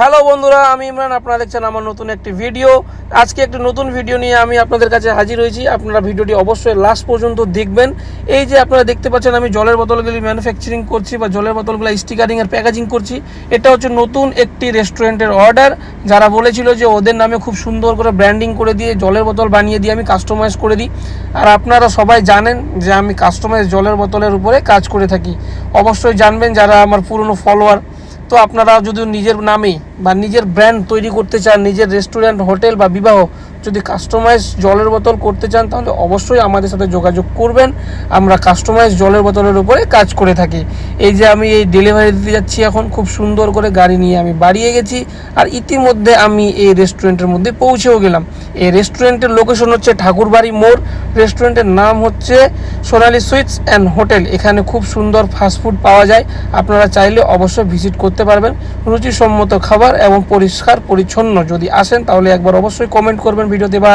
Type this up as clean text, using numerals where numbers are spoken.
Hello বন্ধুরা, আমি ইমরান। আপনারা দেখছেন আমার নতুন একটি ভিডিও। আজকে একটি নতুন ভিডিও নিয়ে আমি আপনাদের কাছে হাজির হয়েছি। আপনারা ভিডিওটি অবশ্যই লাস্ট পর্যন্ত দেখবেন। এই যে আপনারা দেখতে পাচ্ছেন, আমি জলের বোতলগুলি ম্যানুফ্যাকচারিং করছি বা জলের বোতলগুলো স্টিকারিং আর প্যাকেজিং করছি। এটা হচ্ছে নতুন একটি রেস্টুরেন্টের অর্ডার। যারা বলেছিল যে ওদের নামে খুব সুন্দর করে ব্র্যান্ডিং করে দিয়ে জলের বোতল বানিয়ে দিয়ে আমি কাস্টমাইজ করে দিই। আর আপনারা সবাই জানেন যে আমি কাস্টমাইজ জলের বোতলের উপরে কাজ করে থাকি। অবশ্যই জানবেন যারা আমার পুরনো ফলোয়ার। তো আপনারা যদি নিজের নামে বা নিজের ব্র্যান্ড তৈরি করতে চান, নিজের রেস্টুরেন্ট, হোটেল বা বিবাহ যদি কাস্টমাইজ জলের বোতল করতে চান, তাহলে অবশ্যই আমাদের সাথে যোগাযোগ করবেন। আমরা কাস্টমাইজ জলের বোতলের উপরে কাজ করে থাকি। এই যে আমি এই ডেলিভারি দিতে যাচ্ছি, এখন খুব সুন্দর করে গাড়ি নিয়ে আমি বাড়িয়ে গেছি। আর ইতিমধ্যে আমি এই রেস্টুরেন্টের মধ্যে পৌঁছেও গেলাম। এই রেস্টুরেন্টের লোকেশন হচ্ছে ঠাকুরবাড়ি মোড়। রেস্টুরেন্টের নাম হচ্ছে সোনালী সুইটস অ্যান্ড হোটেল। এখানে খুব সুন্দর ফাস্টফুড পাওয়া যায়। আপনারা চাইলে অবশ্যই ভিজিট করতে পারবেন। রুচিসম্মত খাবার এবং পরিষ্কার পরিচ্ছন্ন। যদি আসেন তাহলে একবার অবশ্যই কমেন্ট করবেন ভিডিওতে। বা